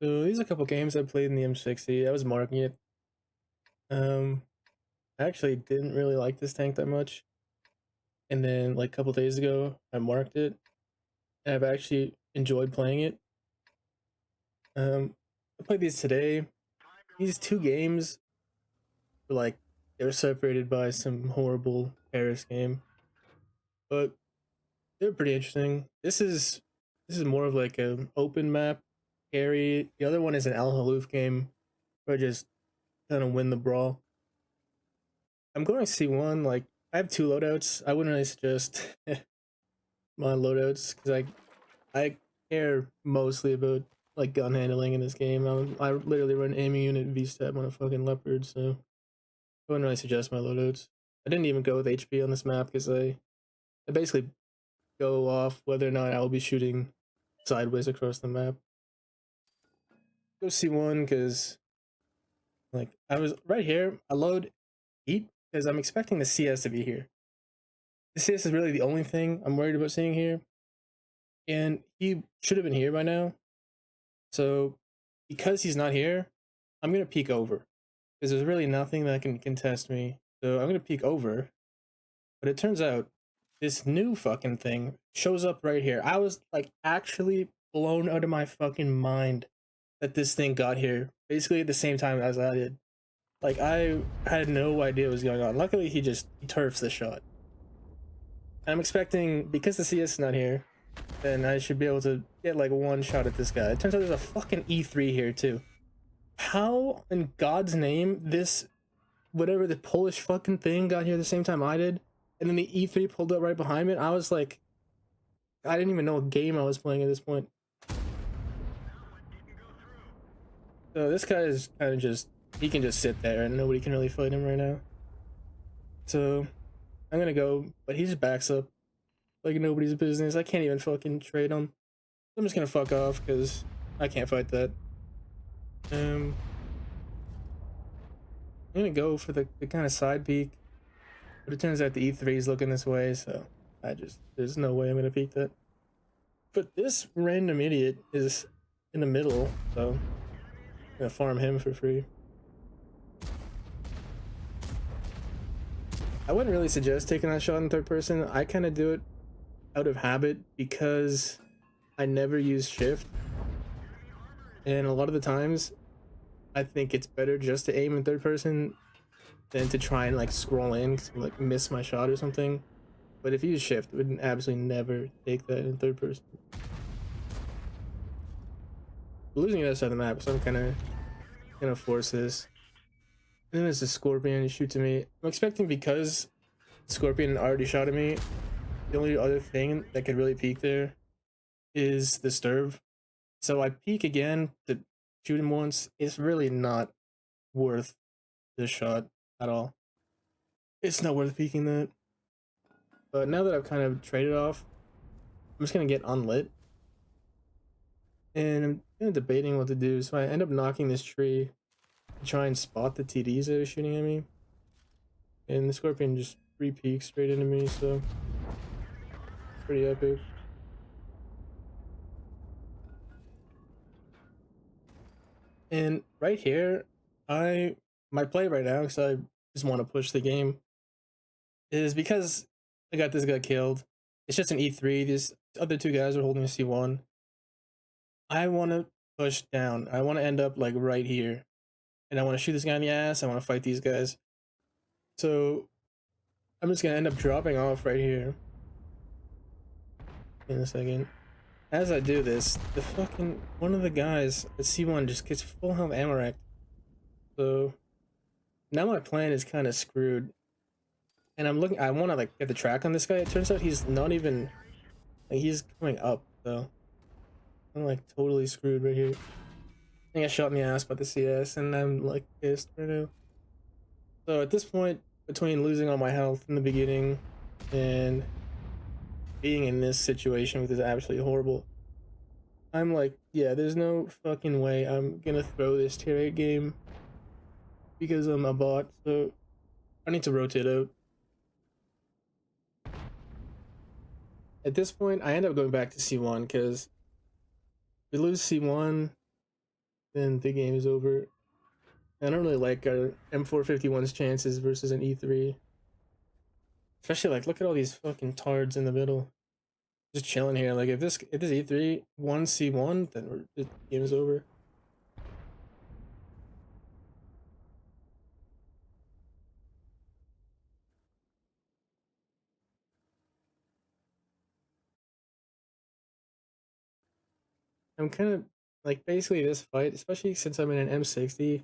So these are a couple games I played in the M60. I was marking it. Um, I actually didn't really like this tank that much, and then like a couple days ago, I marked it, and I've actually enjoyed playing it. I played these today. These two games were like they were separated by some horrible Paris game, but they're pretty interesting. This is more of like an open map, scary. The other one is an Al Haloof game where I just kind of win the brawl. I'm going to C1. Like, I have two loadouts. I wouldn't really suggest my loadouts because I care mostly about like gun handling in this game. I literally run aiming unit V-step on a fucking leopard, so I wouldn't really suggest my loadouts. I didn't even go with HP on this map because I basically go off whether or not I'll be shooting sideways across the map. Go C1 because like I was right here. I load heat because I'm expecting the CS to be here. The CS is really the only thing I'm worried about seeing here, and he should have been here by now. So because he's not here, I'm gonna peek over because there's really nothing that can contest me. So I'm gonna peek over, but it turns out this new fucking thing shows up right here. I was like actually blown out of my fucking mind that this thing got here basically at the same time as I did. Like I had no idea what was going on. Luckily he turfs the shot. And I'm expecting because the CS is not here, then I should be able to get like one shot at this guy. It turns out there's a fucking E3 here too. How in God's name this whatever the Polish fucking thing got here at the same time I did, and then the E3 pulled up right behind me. I was like, I didn't even know what game I was playing at this point. So this guy is kind of just he can just sit there and nobody can really fight him right now. So I'm gonna go, but he just backs up like nobody's business. I can't even fucking trade him. I'm just gonna fuck off because I can't fight that. Um, I'm gonna go for the kind of side peek, but it turns out the E3 is looking this way, so there's no way I'm gonna peek that. But this random idiot is in the middle, so I'm gonna farm him for free. I wouldn't really suggest taking that shot in third person. I kind of do it out of habit because I never use shift, and a lot of the times I think it's better just to aim in third person than to try and like scroll in to like miss my shot or something. But if you use shift, I would absolutely never take that in third person. Losing the other side of the map, so I'm kind of gonna force this. And then there's a scorpion who shoots at me. I'm expecting because scorpion already shot at me. The only other thing that could really peek there is the sturv. So I peek again to shoot him once. It's really not worth the shot at all. It's not worth peeking that. But now that I've kind of traded off, I'm just gonna get unlit. And I'm kind of debating what to do. So I end up knocking this tree to try and spot the TDs that are shooting at me. And the scorpion just free peeks straight into me, so pretty epic. And right here, my play right now, because I just want to push the game, is because I got this guy killed. It's just an E3. These other two guys are holding a C1. I want to push down. I want to end up like right here. And I want to shoot this guy in the ass. I want to fight these guys. So I'm just going to end up dropping off right here in a second. As I do this, the fucking one of the guys at C1 just gets full health ammo racked. So now my plan is kind of screwed. And I want to like get the track on this guy. It turns out he's not even, like he's coming up, so I'm like totally screwed right here. I think I shot in the ass by the CS and I'm like pissed right now. So at this point, between losing all my health in the beginning and being in this situation, which is absolutely horrible, I'm like, yeah, there's no fucking way I'm gonna throw this tier 8 game because I'm a bot, so I need to rotate out. At this point, I end up going back to C1 because we lose C1. then the game is over. I don't really like M451's chances versus an E3. Especially like look at all these fucking tards in the middle. Just chilling here. Like if this E3 one C1, then the game is over. I'm kind of like basically this fight, especially since I'm in an M60,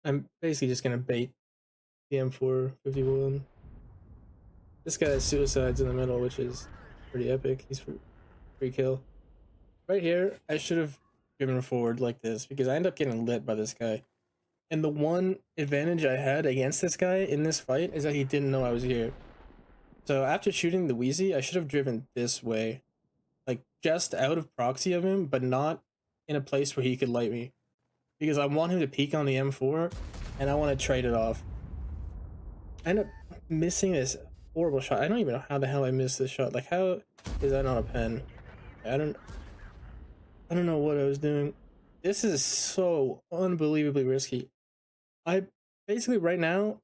I'm basically just gonna bait the M451. This guy has suicides in the middle, which is pretty epic. He's free kill. Right here, I should have driven forward like this because I end up getting lit by this guy. And the one advantage I had against this guy in this fight is that he didn't know I was here. So after shooting the Wheezy, I should have driven this way. Like just out of proxy of him, but not in a place where he could light me. Because I want him to peek on the M4 and I want to trade it off. I end up missing this horrible shot. I don't even know how the hell I missed this shot. Like how is that not a pen? I don't know what I was doing. This is so unbelievably risky. I basically right now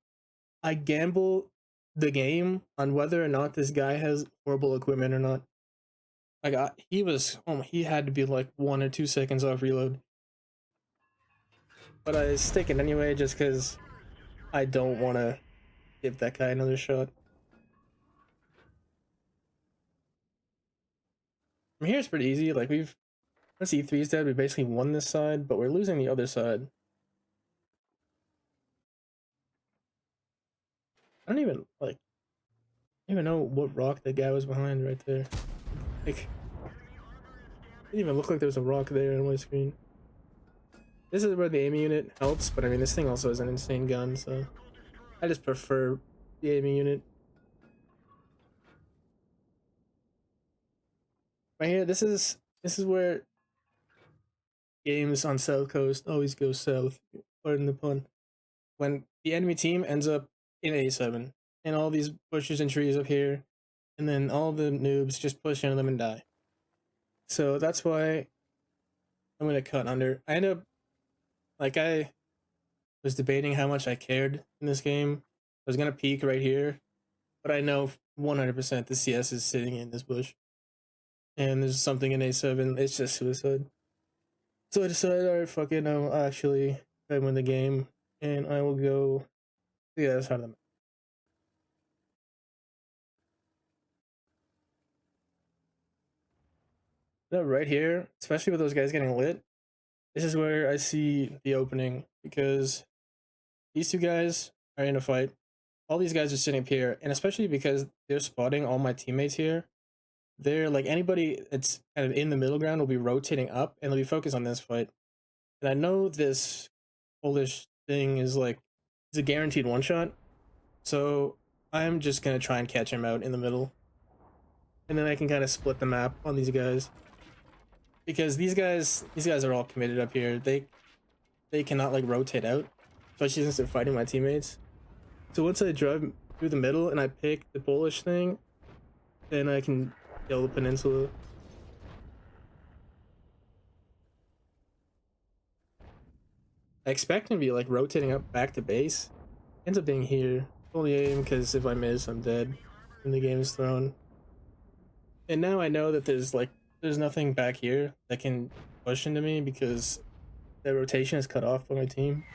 I gamble the game on whether or not this guy has horrible equipment or not. Like he had to be like 1 or 2 seconds off reload, but I stick it anyway just because I don't want to give that guy another shot. From here it's pretty easy. Like once E3's dead, we basically won this side, but we're losing the other side. I don't even like I don't even know what rock that guy was behind right there. Like it didn't even look like there was a rock there on my screen. This is where the aiming unit helps, but I mean this thing also has an insane gun, so I just prefer the aiming unit. Right here, this is where games on South Coast always go south. Pardon the pun. When the enemy team ends up in A7, and all these bushes and trees up here, and then all the noobs just push into them and die. So that's why I'm gonna cut under. I end up like I was debating how much I cared in this game. I was gonna peek right here, but I know 100% the CS is sitting in this bush, and there's something in A7. It's just suicide. So I decided, alright, fuck it. I'll actually try to win the game, and I will go. Yeah, that's how the right here, especially with those guys getting lit. This is where I see the opening because these two guys are in a fight. All these guys are sitting up here, and especially because they're spotting all my teammates here, they're like anybody that's kind of in the middle ground will be rotating up and they'll be focused on this fight. And I know this Polish thing is like it's a guaranteed one shot, so I'm just gonna try and catch him out in the middle, and then I can kind of split the map on these guys because these guys are all committed up here. They cannot like rotate out, especially since they're fighting my teammates. So once I drive through the middle and I pick the Polish thing, then I can kill the peninsula. I expect him to be like rotating up back to base. Ends up being here. Only aim because if I miss, I'm dead, and the game is thrown. And now I know that there's nothing back here that can push into me because the rotation is cut off by my team.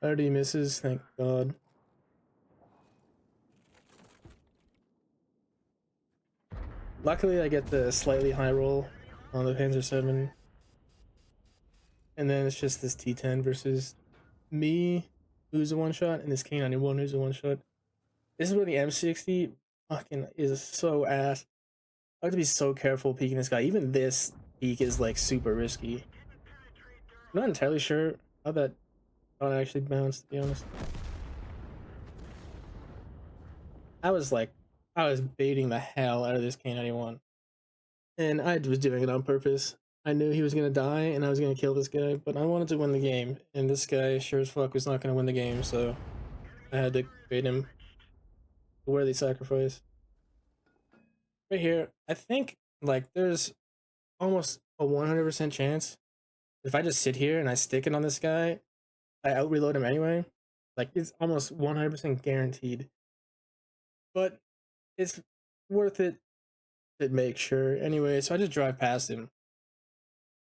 Already misses, thank God. Luckily, I get the slightly high roll on the Panzer 7. And then it's just this T10 versus me, who's a one shot, and this K91 who's a one shot. This is where the M60 fucking is so ass. I have to be so careful peeking this guy. Even this peek is like super risky. I'm not entirely sure how that shot actually bounced, to be honest. I was baiting the hell out of this K91. And I was doing it on purpose. I knew he was gonna die and I was gonna kill this guy, but I wanted to win the game. And this guy sure as fuck was not gonna win the game, so I had to bait him. A worthy sacrifice. Right here, I think like there's almost a 100% chance If I just sit here and I stick it on this guy, I out reload him anyway. Like it's almost 100% guaranteed. But it's worth it to make sure anyway. So I just drive past him.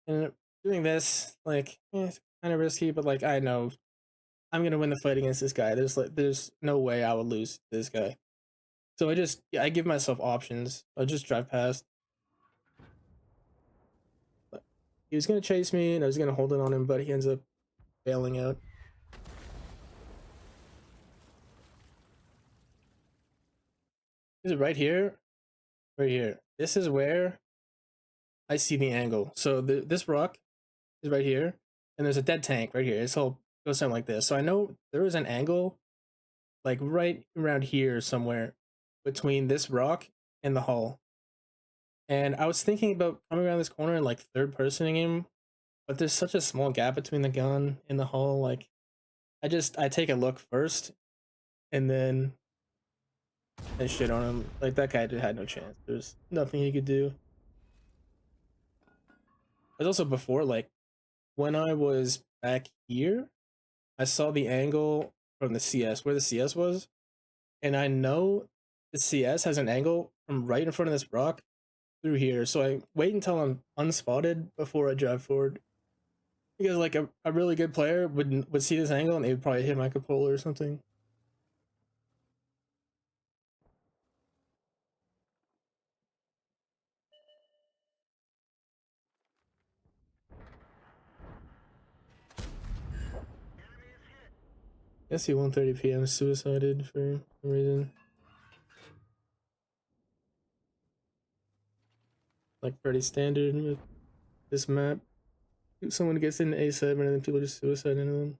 And doing this, like, it's kind of risky, but like I know I'm gonna win the fight against this guy. There's no way I would lose to this guy. So I give myself options. I just drive past. But he was gonna chase me and I was gonna hold it on him, but he ends up bailing out. Is it right here? Right here. This is where I see the angle. So this rock is right here, and there's a dead tank right here. This all goes something like this. So I know there is an angle like right around here somewhere between this rock and the hull. And I was thinking about coming around this corner and like third personing him, but there's such a small gap between the gun and the hull. Like I take a look first and then I shit on him. Like that guy just had no chance. There's nothing he could do. There's also before, like when I was back here, I saw the angle from the CS where the CS was, and I know the CS has an angle from right in front of this rock through here. So I wait until I'm unspotted before I drive forward. Because like a really good player would see this angle and they would probably hit my controller or something. SC 1:30 p.m. suicided for some reason. Like pretty standard with this map. Someone gets into A7 and then people just suicide into them.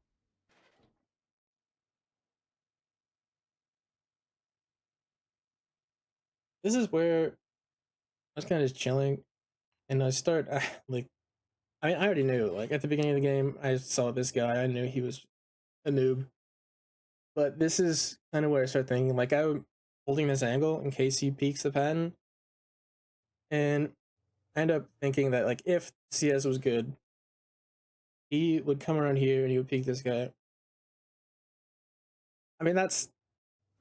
This is where I was kind of just chilling and I start like I mean I already knew like at the beginning of the game I saw this guy, I knew he was a noob. But this is kind of where I start thinking like I'm holding this angle in case he peeks the pattern, and I end up thinking that like if CS was good, he would come around here and he would peek this guy. I mean that's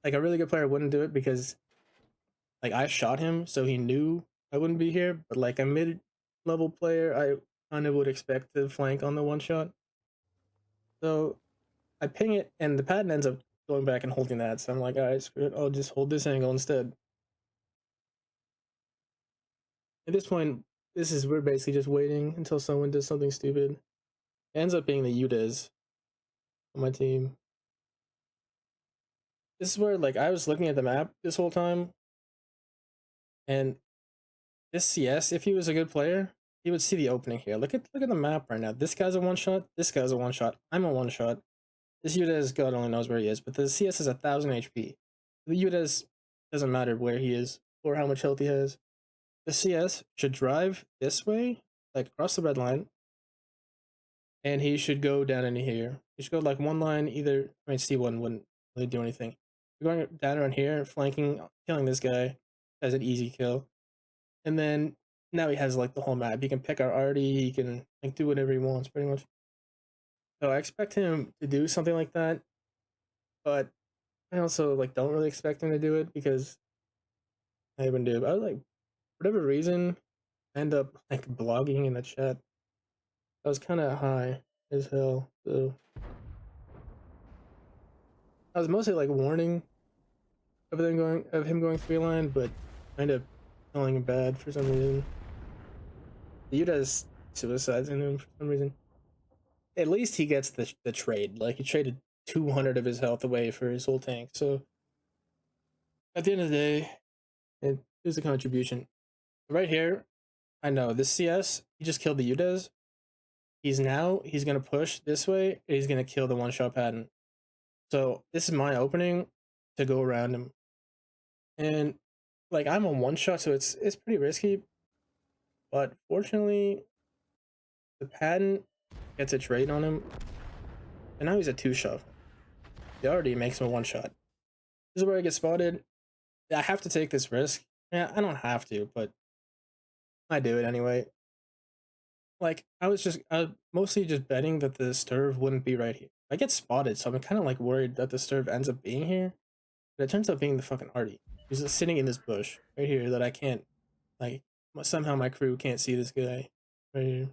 like a really good player wouldn't do it because like I shot him so he knew I wouldn't be here, but like a mid level player I kind of would expect to flank on the one shot. So I ping it and the pattern ends up going back and holding that. So I'm like, alright, screw it, I'll just hold this angle instead. At this point, we're basically just waiting until someone does something stupid. It ends up being the UDES on my team. This is where like I was looking at the map this whole time, and this CS, if he was a good player, he would see the opening here. Look at the map right now. This guy's a one shot. This guy's a one shot. I'm a one shot. This UDES, God only knows where he is, but the CS is 1,000 HP. The UDES doesn't matter where he is or how much health he has. The CS should drive this way, like across the red line, and he should go down into here. He should go like one line either. I mean, C1 wouldn't really do anything. You're going down around here, flanking, killing this guy as an easy kill, and then now he has like the whole map. He can pick our arty. He can like do whatever he wants, pretty much. So I expect him to do something like that, but I also like don't really expect him to do it because I wouldn't do it. I was like, for whatever reason, I end up like blogging in the chat. I was kind of high as hell, so I was mostly like warning of him going three line, but I ended up feeling bad for some reason. Yuda's suicides into him for some reason. At least he gets the trade. Like he traded 200 of his health away for his whole tank. So at the end of the day, it was a contribution. Right here, I know this CS. He just killed the Udes. He's gonna push this way. And he's gonna kill the one shot pattern. So this is my opening to go around him, and like I'm on one shot, so it's pretty risky. But fortunately, the patent gets a trade on him, and now he's a two shot. He already makes him a one shot. This is where I get spotted. I have to take this risk. Yeah, I don't have to, but I do it anyway. like I was mostly just betting that the Sturv wouldn't be right here. I get spotted, so I'm kind of like worried that the Sturv ends up being here, but it turns out being the fucking Artie. He's just sitting in this bush right here that I can't like. Somehow my crew can't see this guy right here.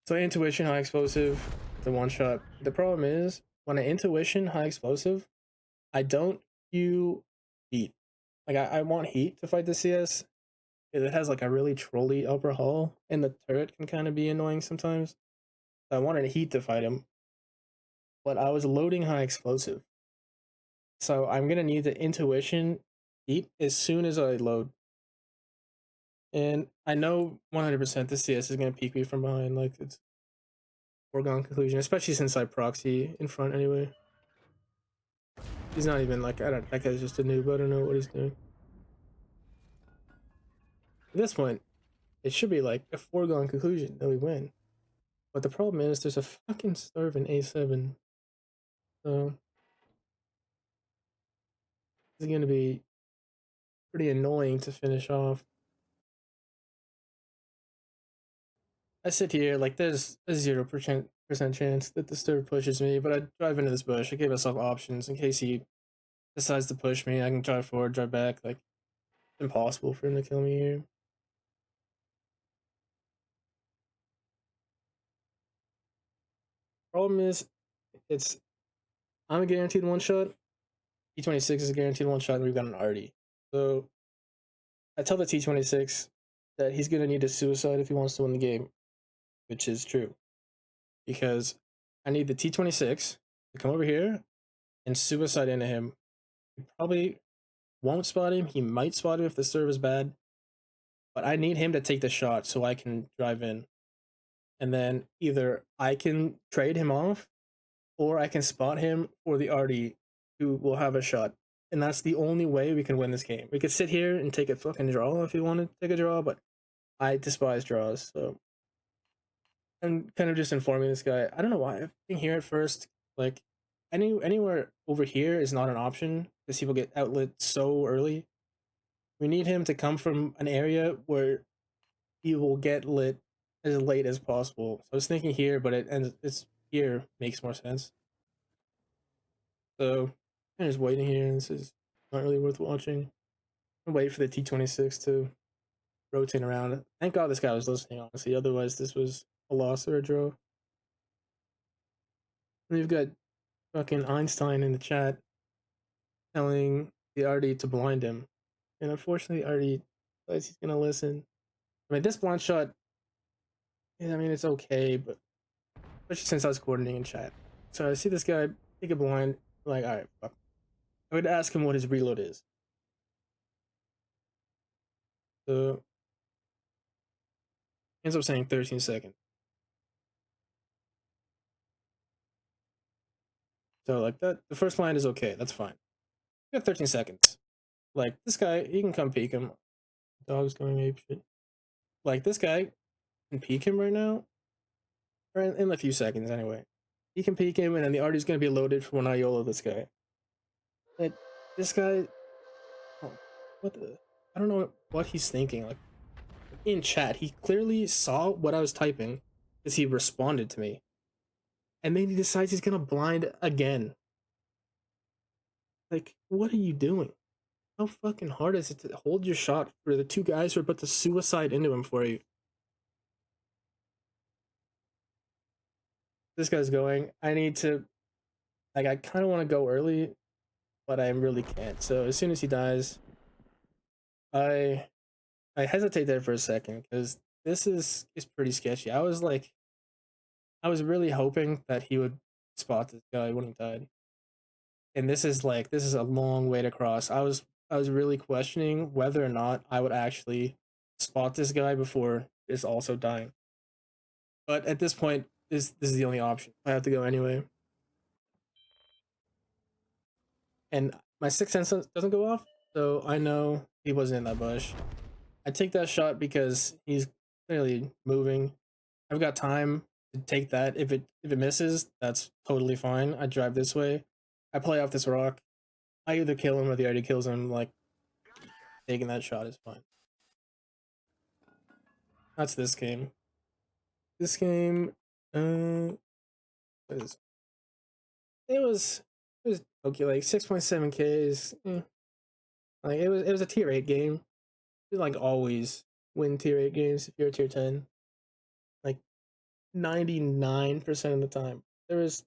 So intuition high explosive, the one shot. The problem is when I intuition high explosive, I don't do heat. Like I want heat to fight the CS. It has like a really trolly upper hull, and the turret can kind of be annoying sometimes. So I wanted heat to fight him, but I was loading high explosive. So I'm gonna need the intuition heat as soon as I load. And I know 100% the CS is gonna peek me from behind. Like it's foregone conclusion, especially since I proxy in front anyway. He's not even like I don't. That guy's just a noob. I don't know what he's doing. At this point, it should be like a foregone conclusion that we win. But the problem is there's a fucking serve in A7. So it's gonna be pretty annoying to finish off. I sit here like there's a 0% chance that the serve pushes me, but I drive into this bush. I give myself options in case he decides to push me. I can drive forward, drive back. Like it's impossible for him to kill me here. Problem is, it's I'm a guaranteed one shot. T26 is a guaranteed one shot, and we've got an arty. So I tell the T26 that he's gonna need a suicide if he wants to win the game, which is true. Because I need the T26 to come over here and suicide into him. He probably won't spot him. He might spot him if the serve is bad. But I need him to take the shot so I can drive in. And then either I can trade him off or I can spot him or the arty who will have a shot. And that's the only way we can win this game. We could sit here and take a fucking draw if we want to take a draw, but I despise draws. So I'm kind of just informing this guy. I don't know why. I'm being here at first. Like anywhere over here is not an option because people get outlit so early. We need him to come from an area where he will get lit as late as possible. So I was thinking here, but it's here makes more sense. So I'm just waiting here. This is not really worth watching. I'm waiting for the T26 to rotate around. Thank God this guy was listening, honestly. Otherwise, this was a loss or a draw. And we've got fucking Einstein in the chat telling the Artie to blind him. And unfortunately, Artie says he's gonna listen. I mean, this blind shot, yeah, I mean, it's okay, but especially since I was coordinating in chat. So I see this guy take a blind, like, alright, fuck. I would ask him what his reload is. So, ends up saying 13 seconds. So, like, that, the first line is okay, that's fine. You got 13 seconds. Like, this guy, he can come peek him. Dog's going ape shit. Like, this guy can peek him right now, or in a few seconds anyway. He can peek him, and then the artie's gonna be loaded for when I YOLO this guy. Like, this guy, oh, what the? I don't know what he's thinking. Like, in chat, he clearly saw what I was typing because he responded to me. And then he decides he's gonna blind again. Like, what are you doing? How fucking hard is it to hold your shot for the two guys who are about to suicide into him for you? This guy's going. I need to, like, I kind of want to go early, but I really can't. So as soon as he dies, I I hesitate there for a second because this is pretty sketchy. I was really hoping that he would spot this guy when he died. And this is a long way to cross. I was really questioning whether or not I would actually spot this guy before is also dying. But at this point, this is the only option. I have to go anyway. And my sixth sense doesn't go off, so I know he wasn't in that bush. I take that shot because he's clearly moving. I've got time to take that. If it misses, that's totally fine. I drive this way. I play off this rock. I either kill him or the already kills him. Like taking that shot is fine. That's this game. This game, uh, what is it was okay, like 6.7K is like it was a tier 8 game. You like always win tier 8 games if you're a tier 10. Like 99% of the time. There is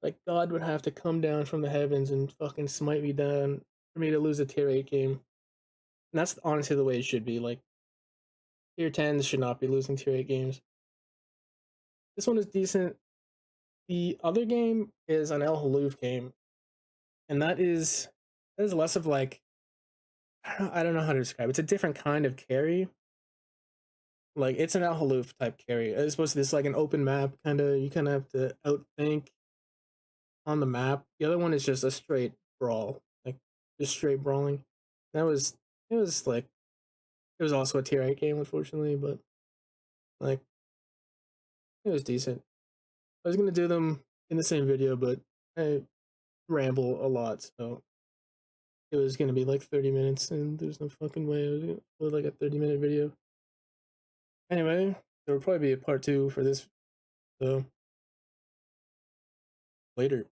like God would have to come down from the heavens and fucking smite me down for me to lose a tier 8 game. And that's honestly the way it should be. Like tier 10s should not be losing tier 8 games. This one is decent. The other game is an El Haloof game, and that is less of like I don't know how to describe it. It's a different kind of carry. Like it's an El Haloof type carry. As opposed to this like an open map kind of. You kind of have to outthink on the map. The other one is just a straight brawl, like just straight brawling. That was it was like it was also a tier 8 game, unfortunately, but like it was decent. I was gonna do them in the same video, but I ramble a lot, so it was gonna be like 30 minutes, and there's no fucking way I was gonna put like a 30-minute video. Anyway, there will probably be a part two for this, so later.